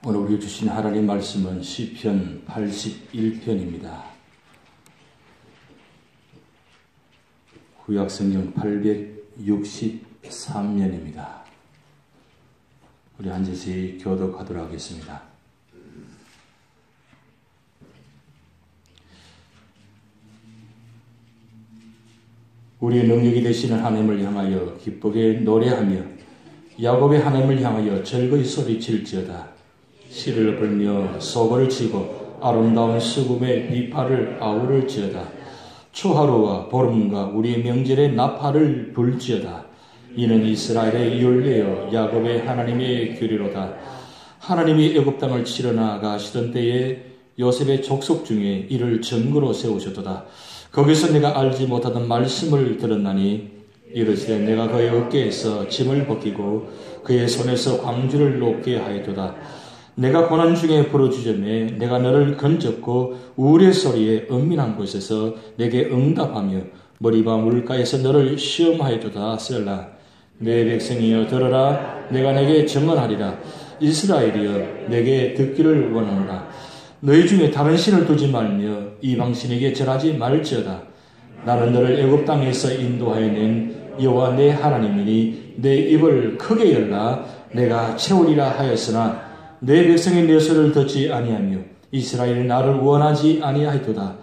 오늘 우리 주신 하나님 말씀은 시편 81편입니다. 구약성경 863면입니다. 우리 앉아서 교독하도록 하겠습니다. 우리의 능력이 되시는 하나님을 향하여 기쁘게 노래하며 야곱의 하나님을 향하여 즐거이 소리칠지어다. 시를 불며 소고를 치고 아름다운 수금의 비파를 아우를지어다. 초하루와 보름과 우리의 명절에 나팔을 불지어다. 이는 이스라엘의 율례요 야곱의 하나님의 규례로다. 하나님이 애굽 땅을 치러나 가시던 때에 요셉의 족속 중에 이를 증거로 세우셨도다. 거기서 내가 알지 못하던 말씀을 들었나니 이르시되 내가 그의 어깨에서 짐을 벗기고 그의 손에서 광주를 놓게 하였도다. 내가 고난 중에 부르짖음에 내가 너를 건졌고 우레소리에 은밀한 곳에서 내게 응답하며 머리바 물가에서 너를 시험하였도다. 셀라. 내 백성이여 들어라. 내가 내게 증언하리라. 이스라엘이여 내게 듣기를 원하노라. 너희 중에 다른 신을 두지 말며 이방신에게 절하지 말지어다. 나는 너를 애굽 땅에서 인도하여 낸 여호와 내 하나님이니 내 입을 크게 열라. 내가 채우리라 하였으나 내 백성이 내 소리를 듣지 아니하며 이스라엘이 나를 원하지 아니하였도다.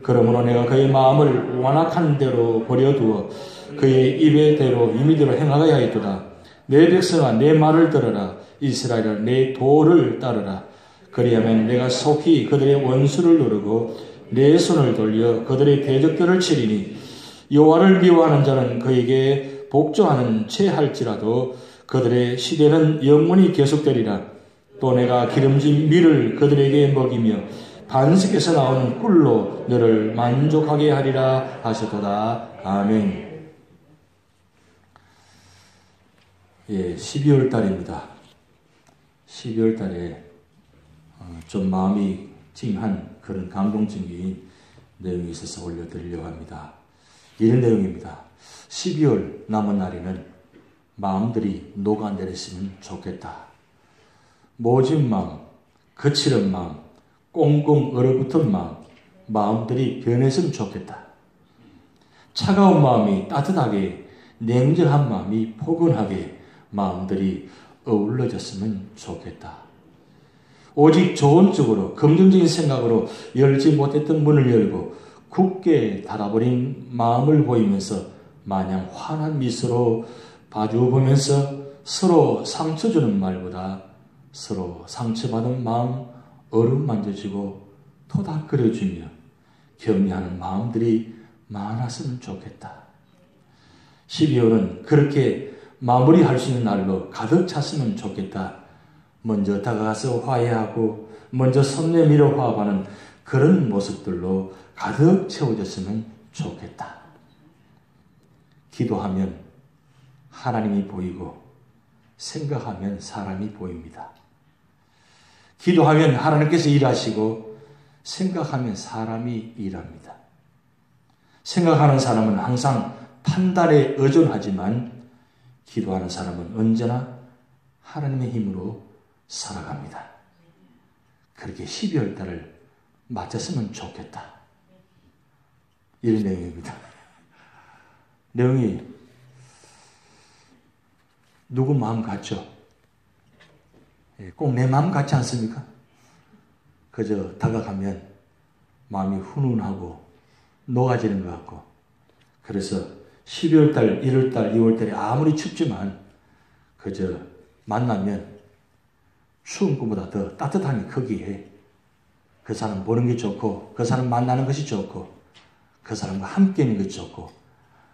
그러므로 내가 그의 마음을 완악한 대로 버려두어 그의 입의 대로 임의대로 행하게 하였도다. 내 백성아 내 말을 들어라. 이스라엘아 내 도를 따르라. 그리하면 내가 속히 그들의 원수를 누르고 내 손을 돌려 그들의 대적들을 치리니 여호와를 미워하는 자는 그에게 복종하는 채 할지라도 그들의 시대는 영원히 계속되리라. 또 내가 기름진 밀을 그들에게 먹이며 반석에서 나오는 꿀로 너를 만족하게 하리라 하셨도다. 아멘. 12월 달입니다. 12월 달에 좀 마음이 찡한 그런 감동적인 내용이 있어서 올려드리려고 합니다. 이런 내용입니다. 12월 남은 날에는 마음들이 녹아내렸으면 좋겠다. 모진 마음, 거칠은 마음, 꽁꽁 얼어붙은 마음들이 변했으면 좋겠다. 차가운 마음이 따뜻하게, 냉정한 마음이 포근하게 마음들이 어울러졌으면 좋겠다. 오직 좋은 쪽으로, 긍정적인 생각으로 열지 못했던 문을 열고 굳게 닫아버린 마음을 보이면서 마냥 환한 미소로 봐주어보면서 서로 상처 주는 말보다 서로 상처받은 마음 어루만져주고 토닥거려주며 격려하는 마음들이 많았으면 좋겠다. 12월은 그렇게 마무리할 수 있는 날로 가득 찼으면 좋겠다. 먼저 다가가서 화해하고 먼저 손 내밀어 화합하는 그런 모습들로 가득 채워졌으면 좋겠다. 기도하면 하나님이 보이고 생각하면 사람이 보입니다. 기도하면 하나님께서 일하시고 생각하면 사람이 일합니다. 생각하는 사람은 항상 판단에 의존하지만 기도하는 사람은 언제나 하나님의 힘으로 살아갑니다. 그렇게 12월 달을 맞췄으면 좋겠다. 이런 내용입니다. 내용이 누구 마음 같죠? 꼭 내 마음 같지 않습니까? 그저 다가가면 마음이 훈훈하고 녹아지는 것 같고 그래서 12월달, 1월달, 2월달에 아무리 춥지만 그저 만나면 추운 것보다 더 따뜻함이 크기에 그 사람 보는 게 좋고 그 사람 만나는 것이 좋고 그 사람과 함께 있는 것이 좋고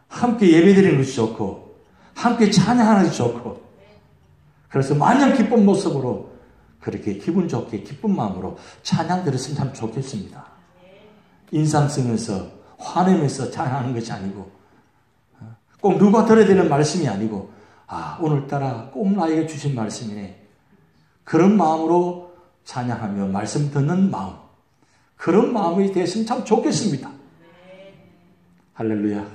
함께 예배드리는 것이 좋고 함께 찬양하는 것이 좋고 그래서 마냥 기쁜 모습으로 그렇게 기분 좋게 기쁜 마음으로 찬양 드렸으면 참 좋겠습니다. 인상 쓰면서 화내면서 찬양하는 것이 아니고 꼭 누가 들어야 되는 말씀이 아니고 오늘따라 꼭 나에게 주신 말씀이네. 그런 마음으로 찬양하며 말씀 듣는 마음 그런 마음이 됐으면 참 좋겠습니다. 할렐루야.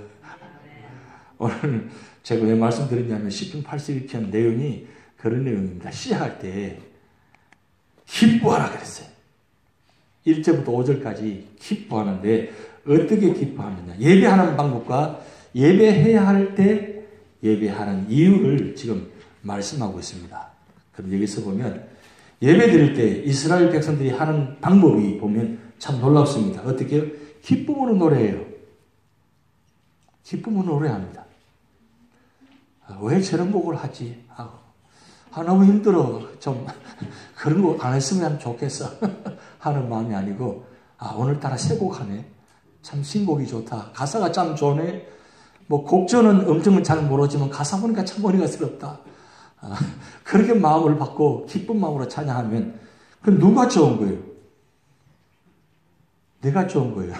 오늘 제가 왜 말씀드렸냐면 시편 82편 내용이 그런 내용입니다. 시작할 때 기뻐하라 그랬어요. 1절부터 5절까지 기뻐하는데 어떻게 기뻐하느냐. 예배하는 방법과 예배해야 할 때 예배하는 이유를 지금 말씀하고 있습니다. 그럼 여기서 보면 예배 드릴 때 이스라엘 백성들이 하는 방법이 보면 참 놀랍습니다. 어떻게 해요? 기쁨으로 노래해요. 기쁨으로 노래합니다. 왜 저런 곡을 하지? 너무 힘들어. 좀 그런 거 안 했으면 좋겠어. 하는 마음이 아니고 오늘따라 새 곡 하네. 참 신곡이 좋다. 가사가 참 좋네. 뭐 곡조는 엄청은 잘 모르지만 가사 보니까 참 머리가스럽다. 그렇게 마음을 받고 기쁜 마음으로 찬양하면 그럼 누가 좋은 거예요? 내가 좋은 거예요.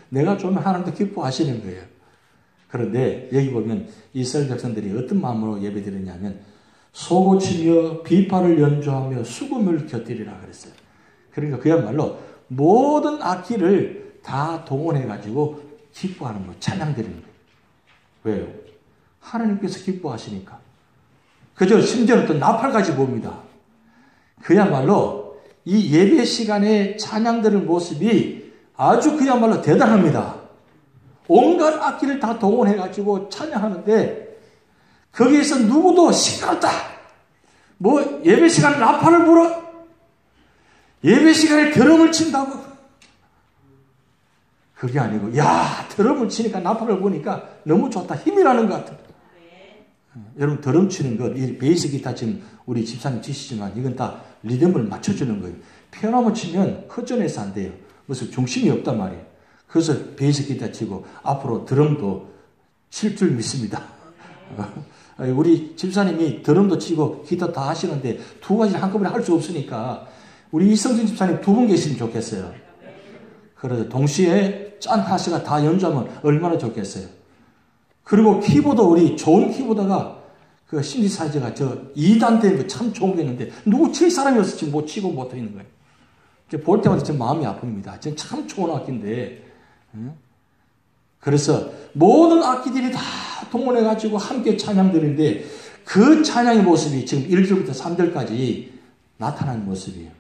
내가 좋으면 하나님도 기뻐하시는 거예요. 그런데 여기 보면 이스라엘 백성들이 어떤 마음으로 예배드리냐면 소고치며 비파를 연주하며 수금을 곁들이라 그랬어요. 그러니까 그야말로 모든 악기를 다 동원해가지고 기뻐하는 거, 찬양드리는 거예요. 왜요? 하나님께서 기뻐하시니까. 그저 심지어는 또 나팔까지 봅니다. 그야말로 이 예배 시간에 찬양드리는 모습이 아주 그야말로 대단합니다. 온갖 악기를 다 동원해가지고 찬양하는데 거기에서 누구도 시끄럽다. 뭐 예배 시간에 나팔을 불어. 예배 시간에 드럼을 친다고. 그게 아니고 야 드럼을 치니까 나팔을 보니까 너무 좋다. 힘이 나는 것 같아. 여러분 드럼 치는 것, 이 베이스 기타 지금 우리 집사님 치시지만 이건 다 리듬을 맞춰주는 거예요. 피아노만 치면 허전해서 안 돼요. 무슨 중심이 없단 말이에요. 그래서 베이스 기타 치고 앞으로 드럼도 칠 줄 믿습니다. 우리 집사님이 드럼도 치고 기타 다 하시는데 두 가지를 한꺼번에 할 수 없으니까 우리 이성진 집사님 두 분 계시면 좋겠어요. 그래서 동시에 짠 하시가 다 연주하면 얼마나 좋겠어요. 그리고 키보드 우리 좋은 키보드가 그 신디사이저가 저 2단 되는 거 참 좋은 게 있는데 누구 칠 사람이 없어 지금 못 치고 못 하는 거예요. 볼 때마다 좀 마음이 아픕니다. 참 좋은 악기인데. 그래서 모든 악기들이 다 동원해가지고 함께 찬양드리는데 그 찬양의 모습이 지금 1절부터 3절까지 나타나는 모습이에요.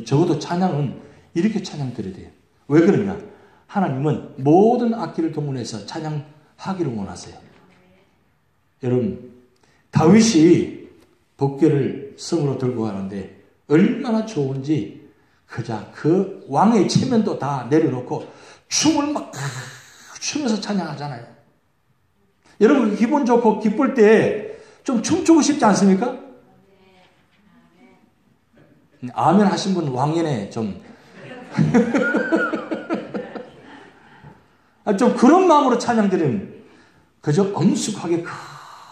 적어도 찬양은 이렇게 찬양드려야 돼요. 왜 그러냐? 하나님은 모든 악기를 동원해서 찬양하기를 원하세요. 여러분, 다윗이 법궤를 성으로 들고 가는데 얼마나 좋은지 그저 그 왕의 체면도 다 내려놓고 춤을 막 추면서 찬양하잖아요. 여러분 기분 좋고 기쁠 때 좀 춤추고 싶지 않습니까? 아멘 하신 분 왕년에 좀 좀 그런 마음으로 찬양드리는 그저 엄숙하게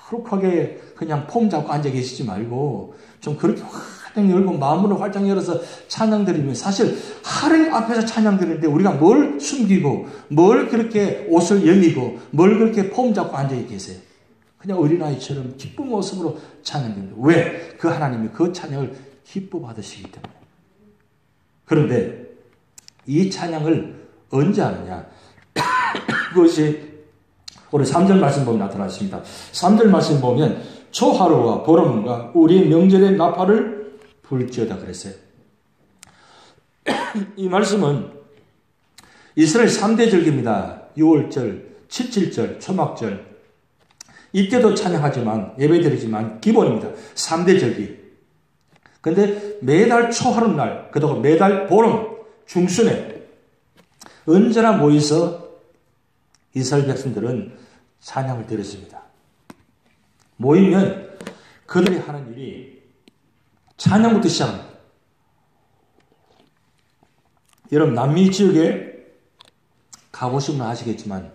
거룩하게 그냥 폼 잡고 앉아 계시지 말고 좀 그렇게 활짝 열고 마음으로 활짝 열어서 찬양드리면 사실 하나님 앞에서 찬양드리는데 우리가 뭘 숨기고 뭘 그렇게 옷을 여미고 뭘 그렇게 폼 잡고 앉아 계세요. 그냥 어린아이처럼 기쁜 모습으로 찬양드립니다. 왜? 그 하나님이 그 찬양을 기뻐 받으시기 때문에. 그런데 이 찬양을 언제 하느냐? 그것이 오늘 3절 말씀 보면 나타났습니다. 3절 말씀 보면 초하루와 보름과 우리 명절의 나팔을 불지어다 그랬어요. 이 말씀은 이스라엘 3대 절기입니다. 6월절, 7.7절, 초막절. 이때도 찬양하지만 예배드리지만 기본입니다. 3대 절기. 근데 매달 초하룻날, 그리고 매달 보름, 중순에 언제나 모여서 이스라엘 백성들은 찬양을 드렸습니다. 모이면 그들이 하는 일이 찬양부터 시작합니다. 여러분 남미 지역에 가보시면 아시겠지만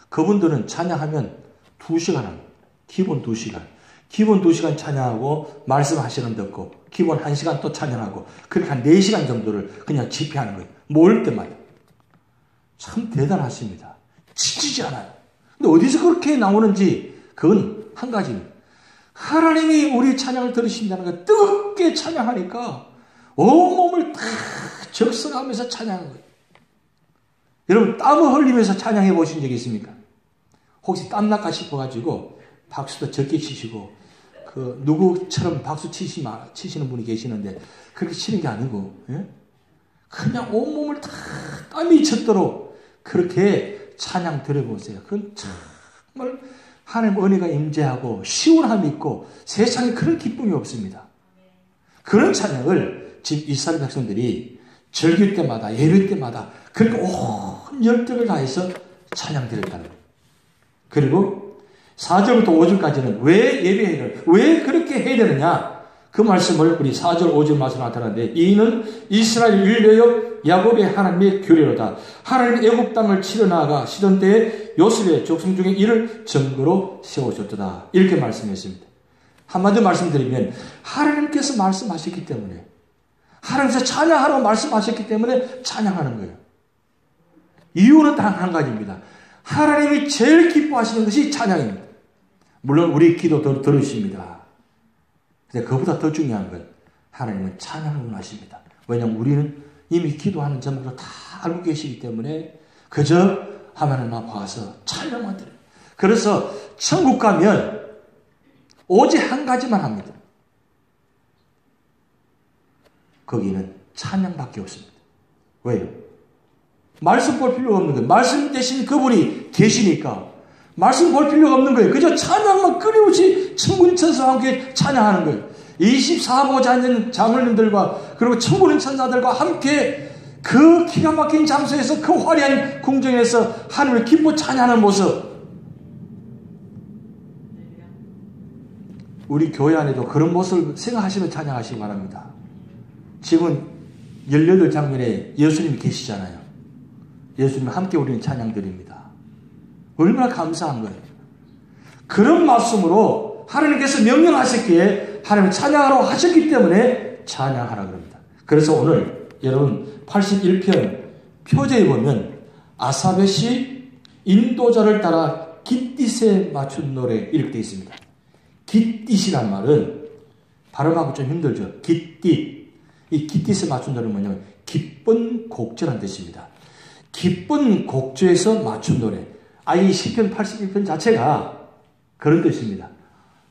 그분들은 찬양하면 2시간 합니다. 기본 2시간. 기본 2시간 찬양하고 말씀하시는 거 듣고 기본 1시간 또 찬양하고 그렇게 한 4시간 정도를 그냥 집회하는 거예요. 모일 때마다. 참 대단하십니다. 지치지 않아요. 근데 어디서 그렇게 나오는지 그건 한 가지입니다. 하나님이 우리 찬양을 들으신다는 거 뜨겁게 찬양하니까 온몸을 다 적성하면서 찬양하는 거예요. 여러분 땀을 흘리면서 찬양해 보신 적이 있습니까? 혹시 땀날까 싶어가지고 박수도 적게 치시고 누구처럼 박수 치시는 분이 계시는데 그렇게 치는 게 아니고 그냥 온몸을 다 땀이 쳤도록 그렇게 찬양 드려보세요. 그건 정말 하나님 은혜가 임재하고 시원함이 있고 세상에 그런 기쁨이 없습니다. 그런 찬양을 지금 이스라엘 백성들이 절기 때마다 예배 때마다 그렇게 온 열정을 다해서 찬양 드렸다는 거예요. 그리고 4절부터 5절까지는 왜 예배를 왜 그렇게 해야 되느냐 그 말씀을 우리 4절 5절 말씀 나타나는데 이는 이스라엘 일베여 야곱의 하나님의 규례로다. 하나님 애굽 땅을 치러 나아가 시던 때에 요셉의 족속 중에 이를 증거로 세우셨도다. 이렇게 말씀했습니다. 한마디로 말씀드리면 하나님께서 말씀하셨기 때문에 하나님께서 찬양하라고 말씀하셨기 때문에 찬양하는 거예요. 이유는 단 한 가지입니다. 하나님이 제일 기뻐하시는 것이 찬양입니다. 물론 우리 기도 들으십니다. 근데 그보다 더 중요한 건 하나님은 찬양을 원하십니다. 왜냐하면 우리는 이미 기도하는 제목을 다 알고 계시기 때문에 그저 하나님 앞에 와서 찬양만 드려요. 그래서 천국 가면 오직 한 가지만 합니다. 거기는 찬양밖에 없습니다. 왜요? 말씀 볼 필요가 없는 거예요. 말씀 대신 그분이 계시니까 말씀 볼 필요가 없는 거예요. 그저 찬양만 끊임없이 천군천사와 함께 찬양하는 거예요. 24보좌 앉은 장로님들과 그리고 천군의 천사들과 함께 그 기가 막힌 장소에서 그 화려한 궁정에서 하나님을 기뻐 찬양하는 모습. 우리 교회 안에도 그런 모습을 생각하시며 찬양하시기 바랍니다. 지금 18장면에 예수님이 계시잖아요. 예수님과 함께 우리는 찬양 드립니다. 얼마나 감사한 거예요. 그런 말씀으로 하나님께서 명령하셨기에 하나님을 찬양하라고 하셨기 때문에 찬양하라 그럽니다. 그래서 오늘 여러분 81편 표제에 보면 아사벳이 인도자를 따라 깃딧에 맞춘 노래 이렇게 되어 있습니다. 깃딧이란 말은 발음하기 좀 힘들죠. 깃딧. 이 깃딧에 맞춘 노래는 뭐냐면 기쁜 곡조라는 뜻입니다. 기쁜 곡조에서 맞춘 노래. 이 시편 81편 자체가 그런 뜻입니다.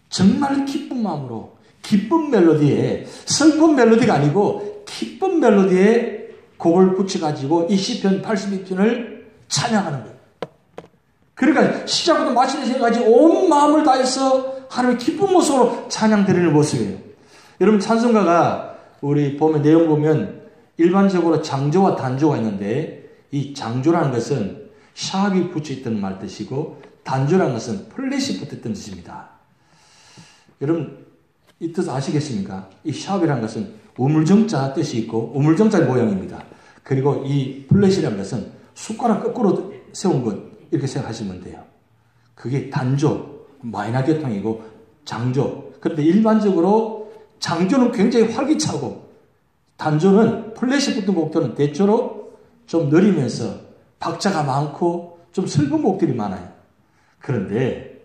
정말 기쁜 마음으로 기쁜 멜로디에 슬픈 멜로디가 아니고 기쁜 멜로디에 곡을 붙여가지고 이 시편 82편을 찬양하는 거예요. 그러니까 시작부터 마치는까지 온 마음을 다해서 하나님의 기쁜 모습으로 찬양 드리는 모습이에요. 여러분 찬송가가 우리 보면 내용 보면 일반적으로 장조와 단조가 있는데 이 장조라는 것은 샵이 붙여있던 말 뜻이고 단조라는 것은 플랫이 붙었던 뜻입니다. 여러분 이 뜻 아시겠습니까? 이 샵이라는 것은 우물정자 뜻이 있고 우물정자 모양입니다. 그리고 이 플랫이라는 것은 숟가락 거꾸로 세운 것 이렇게 생각하시면 돼요. 그게 단조, 마이너 계통이고 장조. 그런데 일반적으로 장조는 굉장히 활기차고 단조는 플랫이 붙은 곡들은 대체로 좀 느리면서 박자가 많고 좀 슬픈 곡들이 많아요. 그런데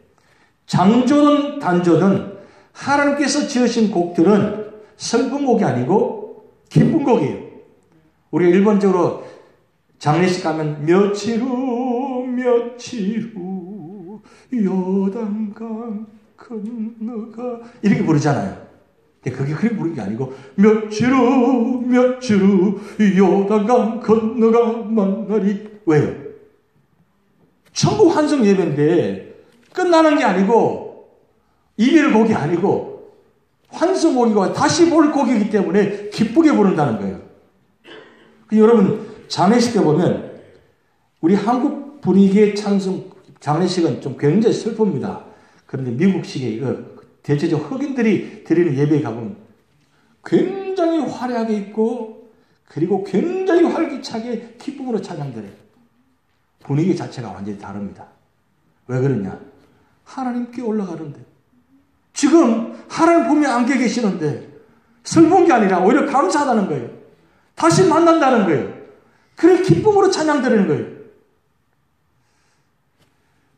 장조든 단조든 하나님께서 지으신 곡들은 슬픈 곡이 아니고 기쁜 곡이에요. 우리가 일반적으로 장례식 가면 며칠 후 요단강 건너가 이렇게 부르잖아요. 근데 그게 그렇게 부르는 게 아니고 며칠 후 요단강 건너가 만나리. 왜요? 천국 환송 예배인데 끝나는 게 아니고 이별 곡이 아니고 환송 곡이고 다시 볼 곡이기 때문에 기쁘게 부른다는 거예요. 여러분 장례식 때 보면 우리 한국 분위기의 장례식은 좀 굉장히 슬픕니다. 그런데 미국식의 대체적으로 흑인들이 드리는 예배에 가보면 굉장히 화려하게 있고 그리고 굉장히 활기차게 기쁨으로 찬양드려요. 분위기 자체가 완전히 다릅니다. 왜 그러냐? 하나님께 올라가는데 지금 하나님 품에 안겨 계시는데 슬픈 게 아니라 오히려 감사하다는 거예요. 다시 만난다는 거예요. 그래 기쁨으로 찬양드리는 거예요.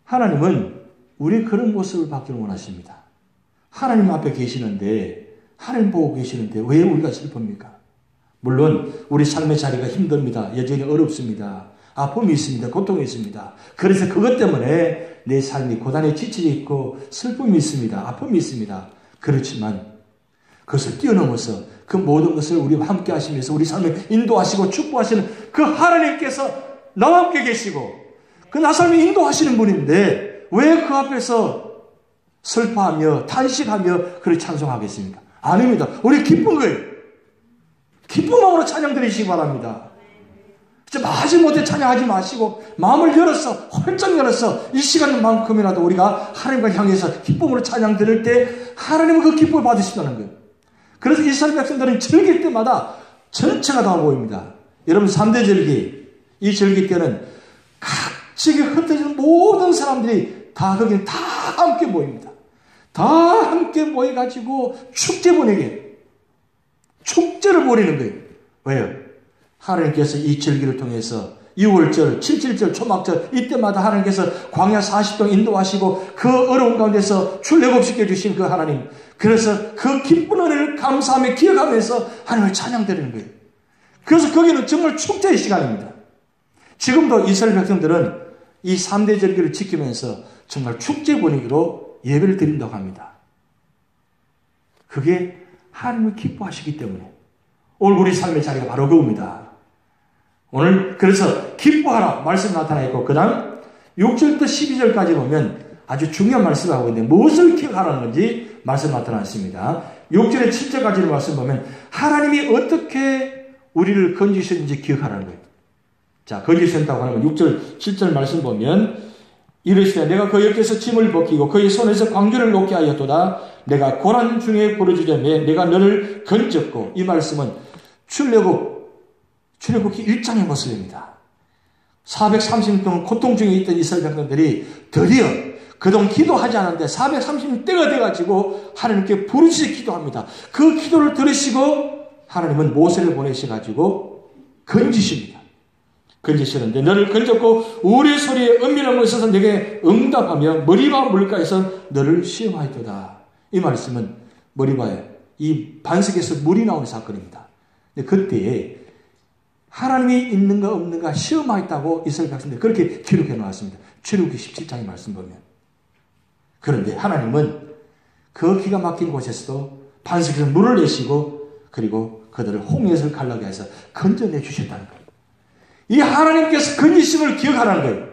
하나님은 우리 그런 모습을 받기를 원하십니다. 하나님 앞에 계시는데 하나님 보고 계시는데 왜 우리가 슬픕니까? 물론 우리 삶의 자리가 힘듭니다. 여전히 어렵습니다. 아픔이 있습니다. 고통이 있습니다. 그래서 그것 때문에 내 삶이 고단에 지쳐져 있고 슬픔이 있습니다. 아픔이 있습니다. 그렇지만 그것을 뛰어넘어서 그 모든 것을 우리와 함께 하시면서 우리 삶을 인도하시고 축복하시는 그 하나님께서 나와 함께 계시고 그 나 삶을 인도하시는 분인데 왜 그 앞에서 슬퍼하며 탄식하며 그를 찬송하겠습니까? 아닙니다. 우리 기쁜 거예요. 기쁜 마음으로 찬양 드리시기 바랍니다. 진짜 마지못해 찬양하지 마시고 마음을 열어서 활짝 열어서 이 시간만큼이라도 우리가 하나님과 향해서 기쁨으로 찬양 드릴 때 하나님은 그 기쁨을 받으신다는 거예요. 그래서 이스라엘 백성들은 절기 때마다 전체가 다 보입니다. 여러분 3대 절기, 이 절기 때는 각지게 흩어진 모든 사람들이 다 거기는 다 함께 모입니다. 다 함께 모여가지고 축제 보내게 축제를 벌이는 거예요. 왜요? 하나님께서 이 절기를 통해서 6월절, 7.7절, 초막절 이때마다 하나님께서 광야 40동 인도하시고 그 어려운 가운데서 출애굽시켜 주신 그 하나님, 그래서 그 기쁜 은혜를 감사하며 기억하면서 하나님을 찬양드리는 거예요. 그래서 거기는 정말 축제의 시간입니다. 지금도 이스라엘 백성들은 이 3대 절기를 지키면서 정말 축제 분위기로 예배를 드린다고 합니다. 그게 하나님을 기뻐하시기 때문에 오늘 우리 삶의 자리가 바로 그겁니다. 오늘 그래서 기뻐하라 말씀 나타나 있고 그 다음 6절부터 12절까지 보면 아주 중요한 말씀을 하고 있는데 무엇을 기억하라는 건지 말씀 나타나 있습니다. 6절에 7절까지의 말씀 보면 하나님이 어떻게 우리를 건지셨는지 기억하라는 거예요. 자, 건지셨다고 하면 6절 7절 말씀 보면 이르시되 내가 그의 어깨에서 짐을 벗기고 그의 손에서 광주를 놓게 하였도다. 내가 고난 중에 부르짖으매 내가 너를 건졌고, 이 말씀은 출애굽기 1장의 모습입니다. 430년 동안 고통 중에 있던 이스라엘 백성들이 드디어 그동안 기도하지 않았는데 430년 때가 돼가지고 하나님께 부르짖어 기도합니다. 그 기도를 들으시고 하나님은 모세를 보내셔가지고 건지십니다. 건지시는데 너를 건졌고 우리의 소리에 은밀함을 써서 내게 응답하며 머리바 물가에서 너를 시험하였도다. 이 말씀은 머리바에 이 반석에서 물이 나오는 사건입니다. 근데 그때에 하나님이 있는가 없는가 시험하였다고 이스라엘 백성들이 그렇게 기록해 놓았습니다. 출애굽기 17장의 말씀 보면. 그런데 하나님은 그 기가 막힌 곳에서도 반석에서 물을 내시고 그리고 그들을 홍해에서 갈라게 해서 건져내 주셨다는 거예요. 이 하나님께서 건지심을 기억하라는 거예요.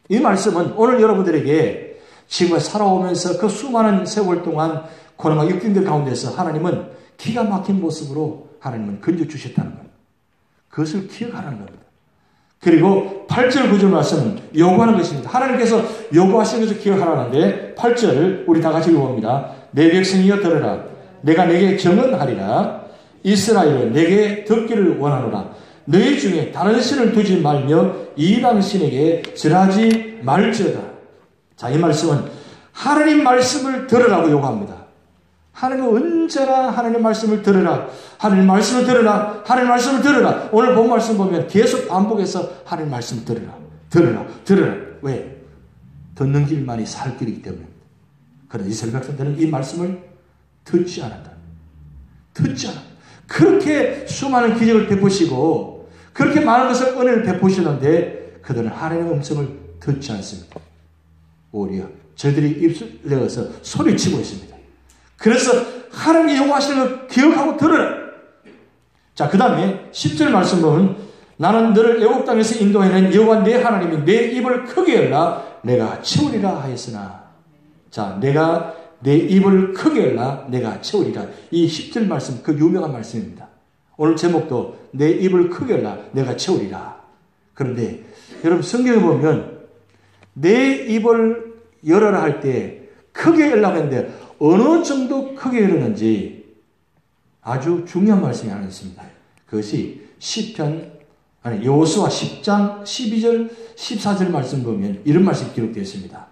이 말씀은 오늘 여러분들에게 지금 살아오면서 그 수많은 세월 동안 고난과 역경들 가운데서 하나님은 기가 막힌 모습으로 하나님은 건져주셨다는 거예요. 그것을 기억하라는 겁니다. 그리고 8절 9절 말씀은 요구하는 것입니다. 하나님께서 요구하시는 것을 기억하라는데 8절 우리 다 같이 읽어봅니다. 내 백성이여 들으라. 내가 내게 정언하리라. 이스라엘은 내게 듣기를 원하노라. 너희 중에 다른 신을 두지 말며 이방 신에게 절하지 말지어다. 자, 이 말씀은 하나님 말씀을 들으라고 요구합니다. 하나님은 언제나 하나님 말씀을 들으라. 하나님 말씀을 들으라. 하나님 말씀을 들으라. 오늘 본 말씀 보면 계속 반복해서 하나님 말씀을 들으라. 들으라. 들으라. 왜? 듣는 길만이 살 길이기 때문입니다. 그런데 이스라엘 백성들은 이 말씀을 듣지 않았다. 듣지 않았다. 그렇게 수많은 기적을 베푸시고 그렇게 많은 것을 은혜를 베푸시는데 그들은 하나님의 음성을 듣지 않습니다. 오히려 저들이 입술 내어서 소리치고 있습니다. 그래서 하나님이 요구하시는 걸 기억하고 들으라. 자, 그 다음에 10절 말씀 보면 나는 너를 애굽 땅에서 인도해낸 여호와 내 하나님이 내 입을 크게 열라 내가 채우리라 하였으나. 자, 내가 내 입을 크게 열라 내가 채우리라. 이 10절 말씀 그 유명한 말씀입니다. 오늘 제목도 내 입을 크게 열라 내가 채우리라. 그런데 여러분 성경에 보면 내 입을 열어라 할 때 크게 열라고 했는데 어느 정도 크게 열었는지 아주 중요한 말씀이 하나 있습니다. 그것이 여호수아 10장 12절 14절 말씀 보면 이런 말씀이 기록되어 있습니다.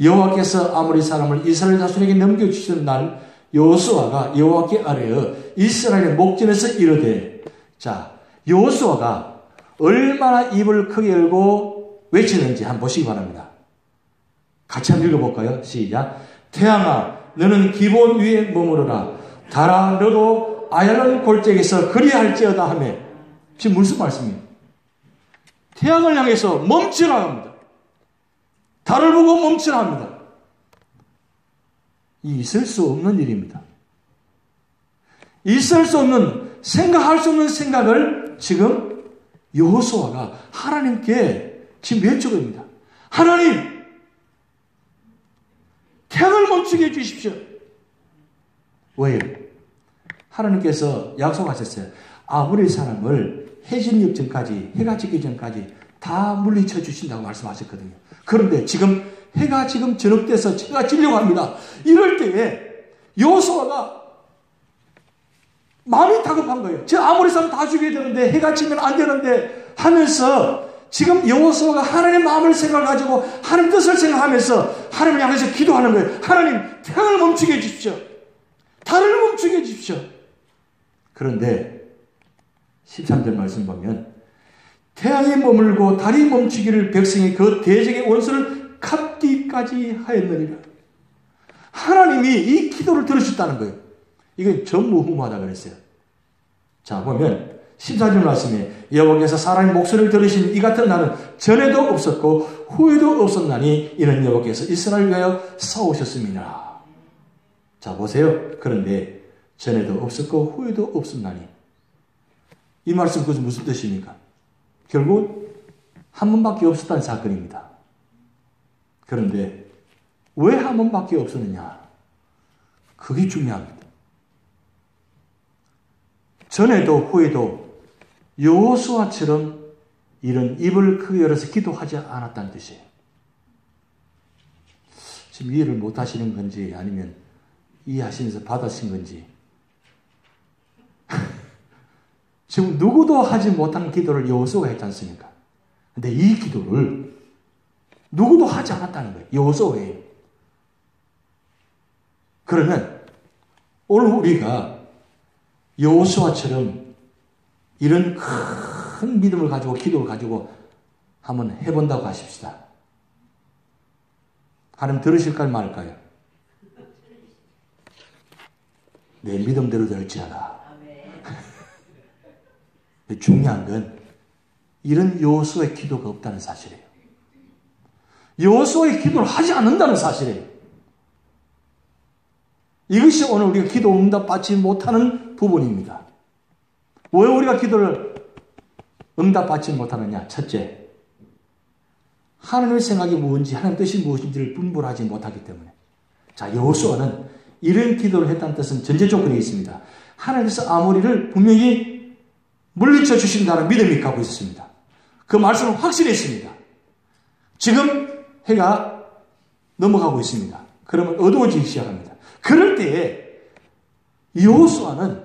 여호와께서 아모리 사람을 이스라엘 자손에게 넘겨주시던 날 여호수아가 여호와께 아뢰어 이스라엘의 목전에서 이르되. 자, 여호수아가 얼마나 입을 크게 열고 외치는지 한번 보시기 바랍니다. 같이 한번 읽어볼까요? 시작. 태양아 너는 기본 위에 머무르라. 달아 너도 아얄론 골짜기에서 그리할지어다 하며. 지금 무슨 말씀이에요? 태양을 향해서 멈추라 합니다. 달을 보고 멈추라 합니다. 있을 수 없는 일입니다. 있을 수 없는, 생각할 수 없는 생각을 지금 여호수아가 하나님께 지금 여쭈고 있습니다. 하나님, 태양을 멈추게 해주십시오. 왜요? 하나님께서 약속하셨어요. 아무리 사람을 해질녘 전까지, 해가 지기 전까지 다 물리쳐 주신다고 말씀하셨거든요. 그런데 지금 해가 지금 저녁돼서 해가 지려고 합니다. 이럴 때에 여호수아가 마음이 다급한 거예요. 아무리 사람 다 죽여야 되는데 해가 지면 안 되는데 하면서 지금 여호수아가 하나님의 마음을 생각가지고 하나님 뜻을 생각하면서 하나님을 향해서 기도하는 거예요. 하나님, 태양을 멈추게 해주십시오. 달을 멈추게 해주십시오. 그런데 13절 말씀 보면 태양이 머물고 달이 멈추기를 백성이 그 대적의 원수를 갚기까지 하였느니라. 하나님이 이 기도를 들으셨다는 거예요. 이게 전무후무하다 그랬어요. 자, 보면 14절 말씀에 여호와께서 사람의 목소리를 들으신 이 같은 날은 전에도 없었고 후에도 없었나니 이는 여호와께서 이스라엘을 위하여 싸우셨음이니라. 자, 보세요. 그런데 전에도 없었고 후에도 없었나니, 이 말씀 그것은 무슨 뜻입니까? 결국 한 번밖에 없었다는 사건입니다. 그런데 왜 한 번밖에 없었느냐? 그게 중요합니다. 전에도 후에도 여호수아처럼 이런 입을 크게 열어서 기도하지 않았다는 뜻이에요. 지금 이해를 못 하시는 건지 아니면 이해하시면서 받아신 건지. 지금 누구도 하지 못한 기도를 여호수아가 했지 않습니까? 근데 이 기도를 누구도 하지 않았다는 거예요. 여호수아예요. 그러면 오늘 우리가 여호수아처럼 이런 큰 믿음을 가지고 기도를 가지고 한번 해본다고 하십시다. 하나님 들으실까요, 말까요? 내 믿음대로 될지어다. 중요한 건 이런 여호수아의 기도가 없다는 사실이에요. 여호수아의 기도를 하지 않는다는 사실이에요. 이것이 오늘 우리가 기도 응답 받지 못하는 부분입니다. 왜 우리가 기도를 응답 받지 못하느냐? 첫째, 하나님의 생각이 무엇인지, 하나님의 뜻이 무엇인지를 분별하지 못하기 때문에. 자, 여호수아는 이런 기도를 했다는 뜻은 전제 조건이 있습니다. 하나님께서 아모리를 분명히 물리쳐 주신다는 믿음이 갖고 있었습니다. 그 말씀은 확실했습니다. 지금 해가 넘어가고 있습니다. 그러면 어두워지기 시작합니다. 그럴 때에 여호수아는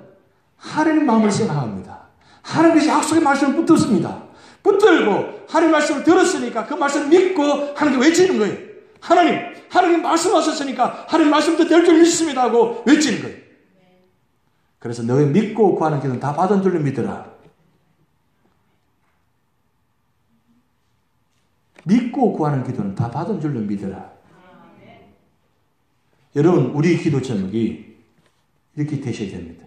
하나님의 마음을 생각합니다. 하나님께서 약속의 말씀을 붙들습니다. 붙들고 하나님의 말씀을 들었으니까 그 말씀을 믿고 하나님께 외치는 거예요. 하나님 말씀하셨으니까 하나님 말씀도 될 줄 믿습니다 하고 외치는 거예요. 그래서 너희 믿고 구하는 기도는 다 받은 줄로 믿으라. 믿고 구하는 기도는 다 받은 줄로 믿으라. 여러분, 우리 기도 제목이 이렇게 되셔야 됩니다.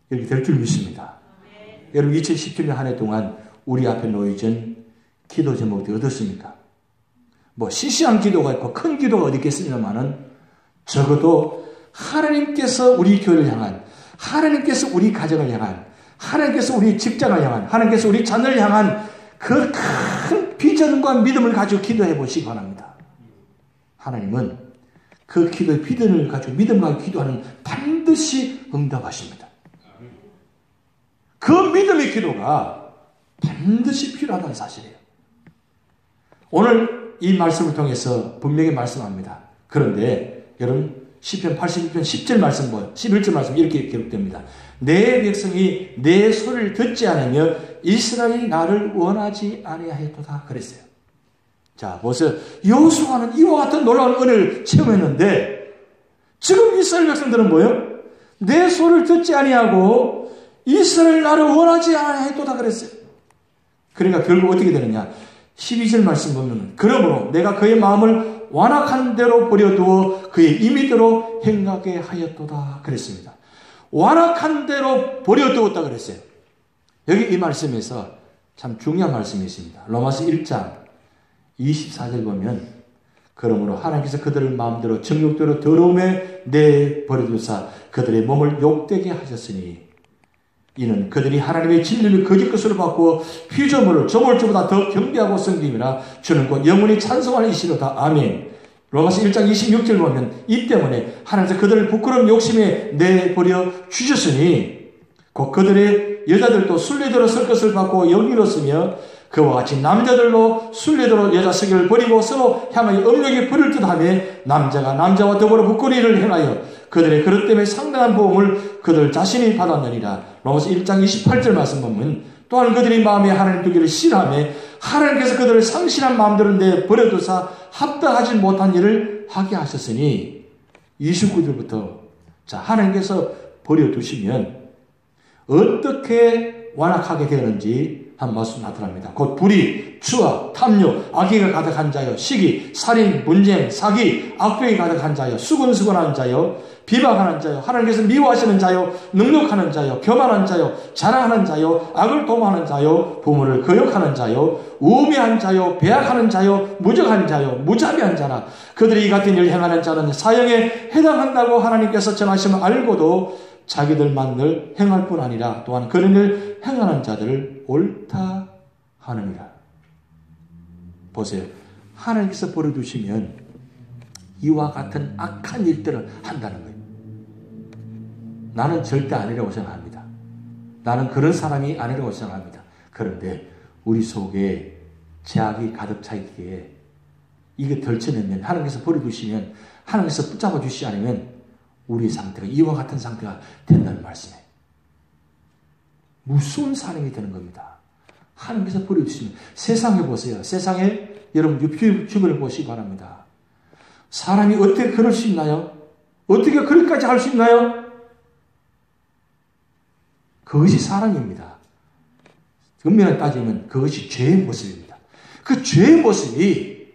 이렇게 될 줄 믿습니다. 여러분, 2017년 한 해 동안 우리 앞에 놓여진 기도 제목들이 어떻습니까? 뭐 시시한 기도가 있고 큰 기도가 어디 있겠습니다만은 적어도 하나님께서 우리 교회를 향한, 하나님께서 우리 가정을 향한, 하나님께서 우리 직장을 향한, 하나님께서 우리 자녀를 향한 그 큰 비전과 믿음을 가지고 기도해 보시기 바랍니다. 하나님은 그 기도의 비전을 가지고 믿음을 가지고 기도하는 반드시 응답하십니다. 그 믿음의 기도가 반드시 필요하다는 사실이에요. 오늘 이 말씀을 통해서 분명히 말씀합니다. 그런데 여러분, 시편 82편 10절 말씀, 11절 말씀 이렇게 기록됩니다. 내 백성이 내 소리를 듣지 않으며 이스라엘이 나를 원하지 아니하였도다 그랬어요. 자, 보세요. 여호수아는 이와 같은 놀라운 은혜를 체험했는데 지금 이스라엘 백성들은 뭐예요? 내 소리를 듣지 아니하고 이스라엘 나를 원하지 아니하였도다 그랬어요. 그러니까 결국 어떻게 되느냐? 12절 말씀 보면 그러므로 내가 그의 마음을 완악한 대로 버려두어 그의 임의대로 행하게 하였도다 그랬습니다. 완악한 대로 버려두었다 그랬어요. 여기 이 말씀에서 참 중요한 말씀이 있습니다. 로마서 1장 24절 보면 그러므로 하나님께서 그들을 마음대로 정욕대로 더러움에 내버려두사 그들의 몸을 욕되게 하셨으니 이는 그들이 하나님의 진리를 거짓 것으로 바꾸어 피조물을 조물주보다 더 경배하고 섬김이라 주는 곧 영원히 찬송하는 이시로다. 아멘. 로마서 1장 26절 보면 이 때문에 하나님께서 그들을 부끄러운 욕심에 내버려 주셨으니 곧 그들의 여자들도 순례대로 설 것을 받고 영리로서며 그와 같이 남자들로 순례대로 여자 서기를 버리고 서로 향하여 음욕에 불을 듯하며 남자가 남자와 더불어 부끄러이를 행하여 그들의 그릇 때문에 상당한 보험을 그들 자신이 받았느니라. 로마서 1장 28절 말씀 보면 또한 그들이 마음에 하나님 두기를 싫어하며 하나님께서 그들을 상실한 마음대로 내버려두사 합당하지 못한 일을 하게 하셨으니 29절부터 자 하나님께서 버려두시면 어떻게 완악하게 되는지 한 말씀 나타납니다. 곧 불의, 추악, 탐욕, 악의가 가득한 자여, 시기, 살인, 분쟁, 사기, 악독이 가득한 자여, 수근수근한 자여, 비방하는 자여, 하나님께서 미워하시는 자여, 능력하는 자여, 교만한 자여, 자랑하는 자여, 악을 도모하는 자여, 부모를 거역하는 자여, 우매한 자여, 배약하는 자여, 무적한 자여, 무자비한 자라. 그들이 이 같은 일을 행하는 자는 사형에 해당한다고 하나님께서 정하심을 알고도 자기들만 늘 행할 뿐 아니라 또한 그런 일 행하는 자들을 옳다 하느니라. 보세요. 하나님께서 버려두시면 이와 같은 악한 일들을 한다는 거예요. 나는 절대 아니라고 생각합니다. 나는 그런 사람이 아니라고 생각합니다. 그런데 우리 속에 죄악이 가득 차 있기에 이게 덜쳐내면 하나님께서 버려두시면 하나님께서 붙잡아 주시지 않으면 우리의 상태가 이와 같은 상태가 된다는 말씀이에요. 무서운 사람이 되는 겁니다. 하나님께서 버려주시면 세상에 보세요. 세상에 여러분 주변을 보시기 바랍니다. 사람이 어떻게 그럴 수 있나요? 어떻게 그렇게까지 할 수 있나요? 그것이 사람입니다. 엄밀하게 따지면 그것이 죄의 모습입니다. 그 죄의 모습이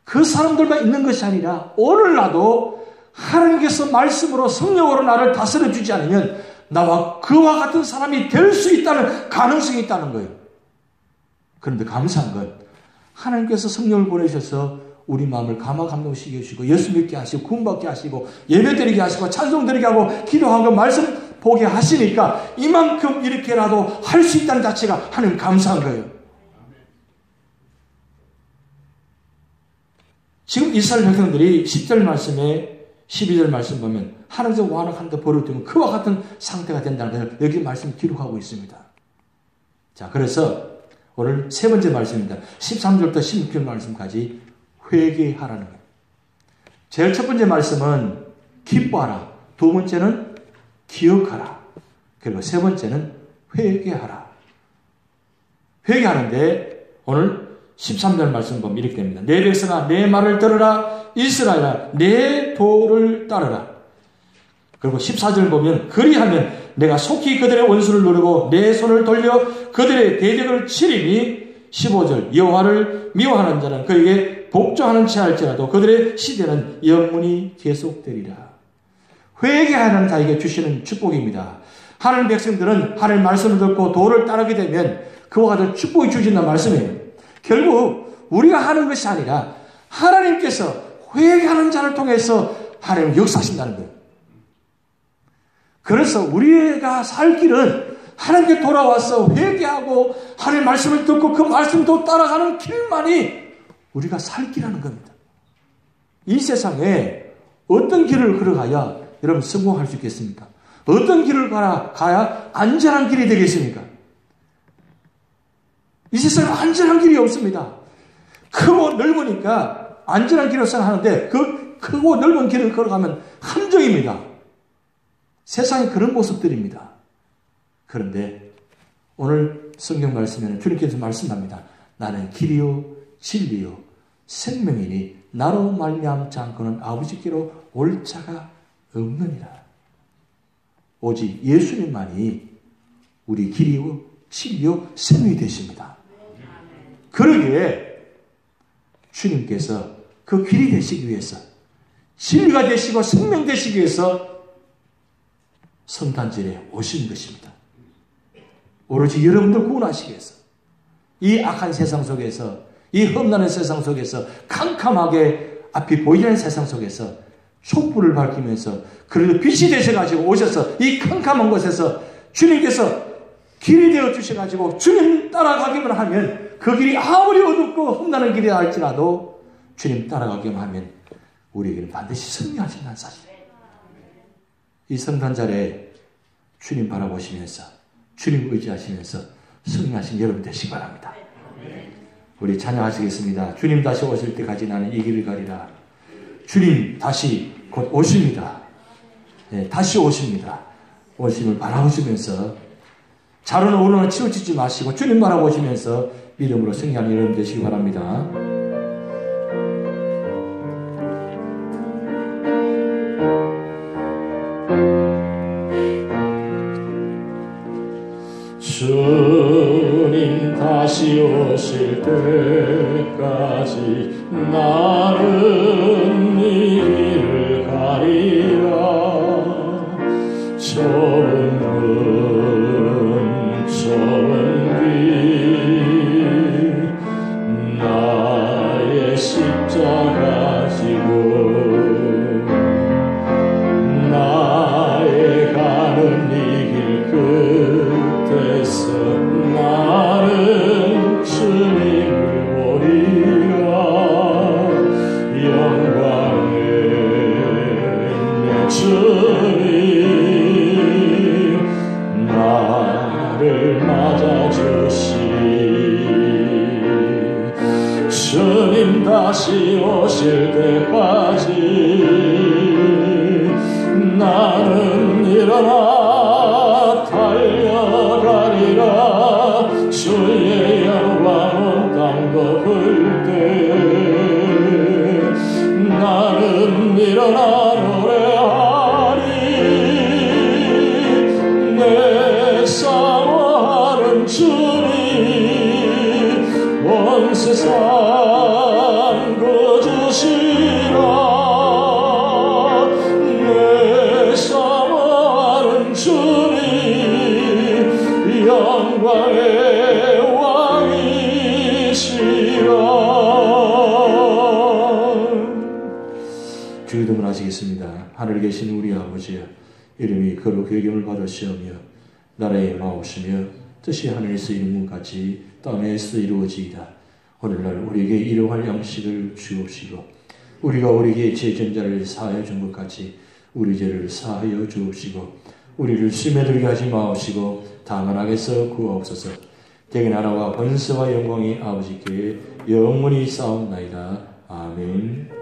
그 사람들만 있는 것이 아니라 오늘 나도 하나님께서 말씀으로 성령으로 나를 다스려 주지 않으면 나와 그와 같은 사람이 될 수 있다는 가능성이 있다는 거예요. 그런데 감사한 건 하나님께서 성령을 보내셔서 우리 마음을 감화감동시켜 주시고 예수 믿게 하시고 구원받게 하시고 예배 드리게 하시고 찬송 드리게 하고 기도하고 말씀 보게 하시니까 이만큼 이렇게라도 할 수 있다는 자체가 하나님 감사한 거예요. 지금 이스라엘 백성들이 10절 말씀에 12절 말씀 보면 하나님께서 완악한데 버려두면 그와 같은 상태가 된다는 것을 여기 말씀 기록하고 있습니다. 자, 그래서 오늘 세 번째 말씀입니다. 13절부터 16절 말씀까지 회개하라는 거예요. 제일 첫 번째 말씀은 기뻐하라. 두 번째는 기억하라. 그리고 세 번째는 회개하라. 회개하는데 오늘 13절 말씀 보면 이렇게 됩니다. 내 백성아 내 말을 들으라. 이스라엘아 내 도를 따르라. 그리고 14절 보면 그리하면 내가 속히 그들의 원수를 누르고 내 손을 돌려 그들의 대적을 치리니 15절 여호와를 미워하는 자는 그에게 복종하는 채 할지라도 그들의 시대는 영원히 계속되리라. 회개하는 자에게 주시는 축복입니다. 하나님 백성들은 하나님 말씀을 듣고 도를 따르게 되면 그와 같은 축복이 주신다는 말씀이에요. 결국 우리가 하는 것이 아니라 하나님께서 회개하는 자를 통해서 하나님 역사하신다는 거예요. 그래서 우리가 살 길은 하나님께 돌아와서 회개하고 하나님의 말씀을 듣고 그 말씀도 따라가는 길만이 우리가 살 길이라는 겁니다. 이 세상에 어떤 길을 걸어가야 여러분 성공할 수 있겠습니까? 어떤 길을 가야 안전한 길이 되겠습니까? 이 세상에 안전한 길이 없습니다. 크고 넓으니까 안전한 길을 생각하는데 그 크고 넓은 길을 걸어가면 함정입니다. 세상에 그런 모습들입니다. 그런데 오늘 성경 말씀에는 주님께서 말씀합니다. 나는 길이요 진리요 생명이니 나로 말미암지 않고는 아버지께로 올 자가 없느니라. 오직 예수님만이 우리 길이요 진리요 생명이 되십니다. 그러기에 주님께서 그 길이 되시기 위해서 진리가 되시고 생명 되시기 위해서 성탄절에 오신 것입니다. 오로지 여러분들 구원하시기 위해서 이 악한 세상 속에서 이 험난한 세상 속에서 캄캄하게 앞이 보이지 않는 세상 속에서 촛불을 밝히면서 그래도 빛이 되셔가지고 오셔서 이 캄캄한 곳에서 주님께서 길이 되어 주셔가지고 주님 따라가기만 하면 그 길이 아무리 어둡고 험난한 길이라 할지라도 주님 따라가기만 하면 우리에게는 반드시 승리하신다는 사실. 이 성탄절에 주님 바라보시면서 주님 의지하시면서 승리하신 여러분 되시기 바랍니다. 우리 찬양하시겠습니다. 주님 다시 오실 때까지 나는 이 길을 가리라. 주님 다시 곧 오십니다. 네, 다시 오십니다. 오심을 바라보시면서 자로는 오르나 치우치지 마시고 주님 바라보시면서 믿음으로 승리하는 여러분 되시기 바랍니다. 주님 다시 오실 때까지 나는 이 길을 가리라. 좁은 길 나의 십자가 지고 나의 가는 이 길 끝에서 나는 주님을 보리라. 영광의 주님 나를 맞아주시. 주님 다시 오실 때까지 나는 일어나 달려가리라. 주의 영광 온 땅 덮을 때 나는 일어나 노래하리. 내 사랑하는 주님 온 세상 거주시라. 내 사랑하는 주님 영광의 왕이시라. 주기도문 하시겠습니다. 하늘에 계신 우리 아버지여, 이름이 거룩히 여김을 받으시오며 나라의 마옵시며 뜻이 하늘에서 이루는 것 같이 땅에서 이루어지이다. 오늘날 우리에게 일용할 양식을 주옵시고 우리가 우리에게 죄전자를 사하여 준 것 같이 우리 죄를 사하여 주옵시고 우리를 시험에 들게 하지 마옵시고 다만 악에서 구하옵소서. 대개 나라와 번세와 영광이 아버지께 영원히 싸움나이다. 아멘.